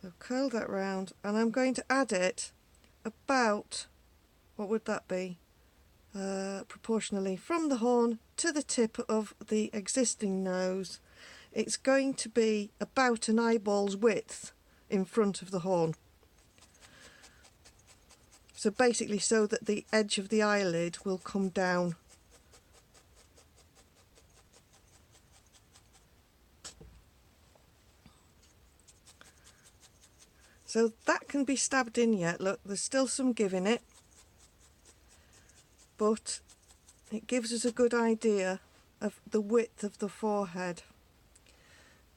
So I've curled that round, and I'm going to add it about, what would that be? Proportionally from the horn to the tip of the existing nose. It's going to be about an eyeball's width in front of the horn. So basically so that the edge of the eyelid will come down. So that can be stabbed in yet. Look, there's still some give in it, but it gives us a good idea of the width of the forehead.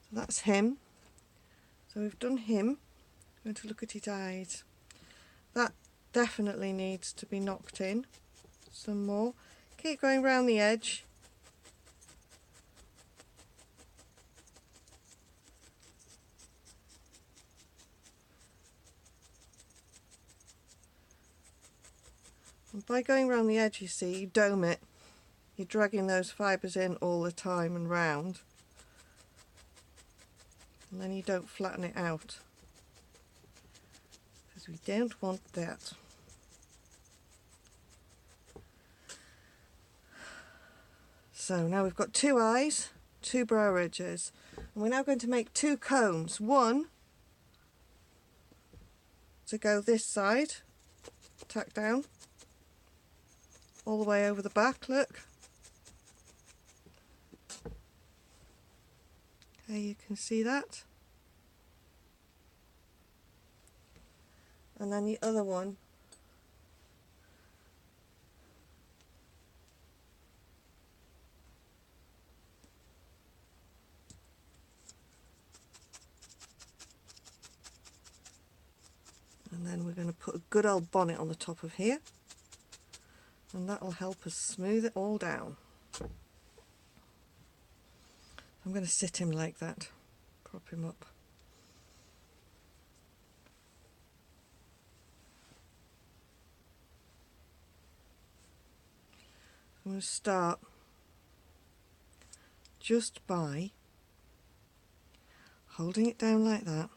So that's him. So we've done him. I'm going to look at his eyes. That definitely needs to be knocked in some more. Keep going round the edge. And by going round the edge, you see, you dome it. You're dragging those fibres in all the time and round. And then you don't flatten it out, because we don't want that. So now we've got 2 eyes, 2 brow ridges, and we're now going to make 2 cones. One to go this side, tack down all the way over the back, look. Okay, you can see that. And then the other one and then we're going to put a good old bonnet on the top of here, and that will help us smooth it all down. I'm going to sit him like that, prop him up. I'm going to start just by holding it down like that,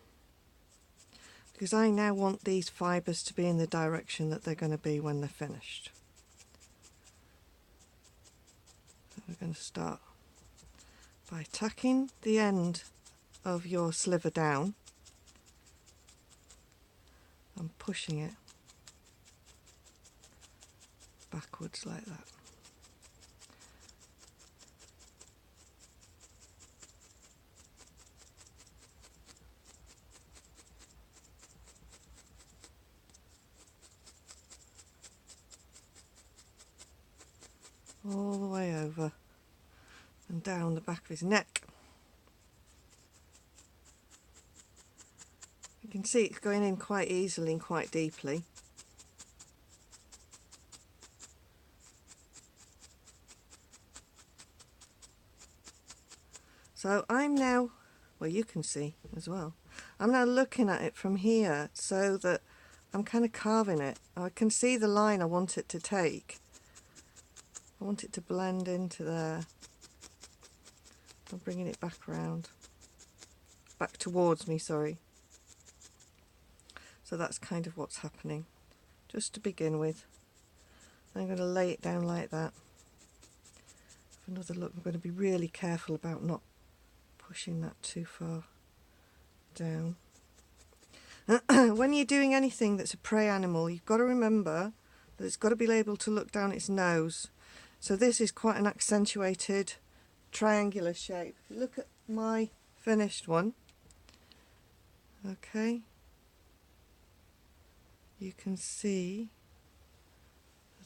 because I now want these fibres to be in the direction that they're going to be when they're finished. So we're going to start by tacking the end of your sliver down and pushing it backwards like that. All the way over and down the back of his neck. You can see it's going in quite easily and quite deeply. So I'm now, well, you can see as well, I'm now looking at it from here so that I'm kind of carving it. I can see the line I want it to take. I want it to blend into there. I'm bringing it back round, back towards me, sorry. So that's kind of what's happening, just to begin with. I'm going to lay it down like that. Have another look. I'm going to be really careful about not pushing that too far down. When you're doing anything that's a prey animal, you've got to remember that it's got to be able to look down its nose. So this is quite an accentuated triangular shape. If you look at my finished one, okay, you can see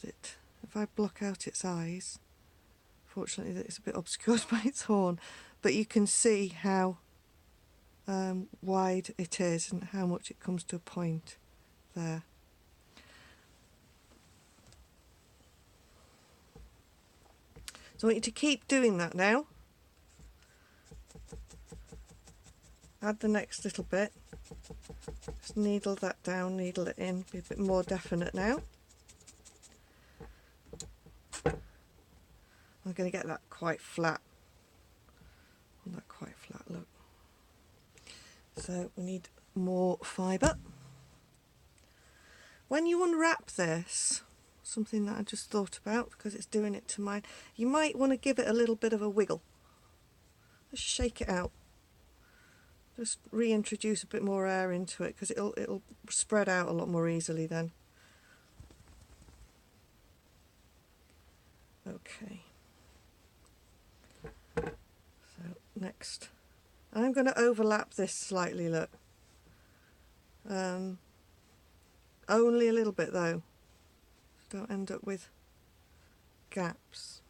that if I block out its eyes, fortunately that it's a bit obscured by its horn, but you can see how wide it is and how much it comes to a point there. So I want you to keep doing that now. Add the next little bit. Just needle that down, needle it in, be a bit more definite now. I'm going to get that quite flat. I want that quite flat look. So we need more fibre. When you unwrap this, something that I just thought about because it's doing it to mine, you might want to give it a little bit of a wiggle. Just shake it out. Just reintroduce a bit more air into it because it'll spread out a lot more easily then. Okay. So next, I'm going to overlap this slightly, look. Only a little bit though. Don't end up with gaps.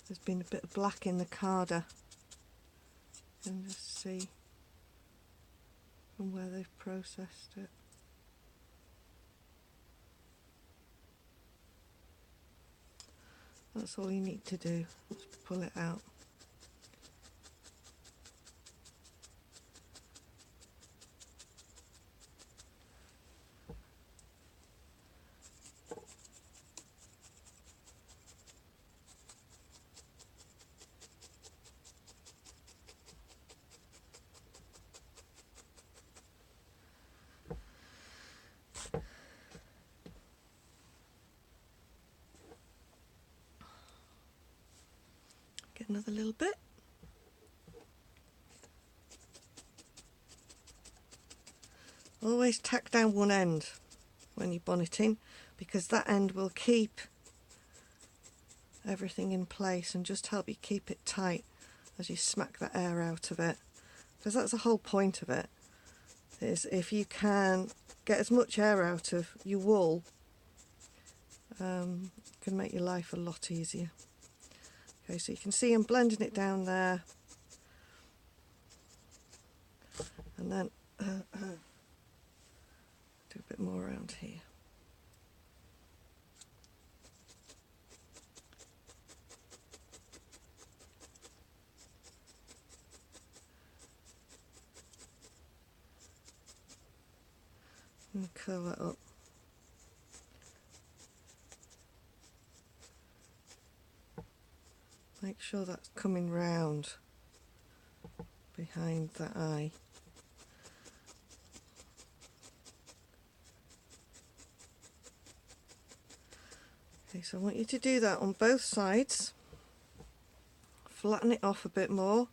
There's been a bit of black in the carder. You can just see from where they've processed it. That's all you need to do, just pull it out. Get another little bit. Always tack down one end when you're bonneting because that end will keep everything in place and just help you keep it tight as you smack that air out of it. Because that's the whole point of it, is if you can get as much air out of your wool, it can make your life a lot easier. Okay, so you can see I'm blending it down there, and then do a bit more around here. And curl that up. Make sure that's coming round behind that eye. Okay, so I want you to do that on both sides. Flatten it off a bit more.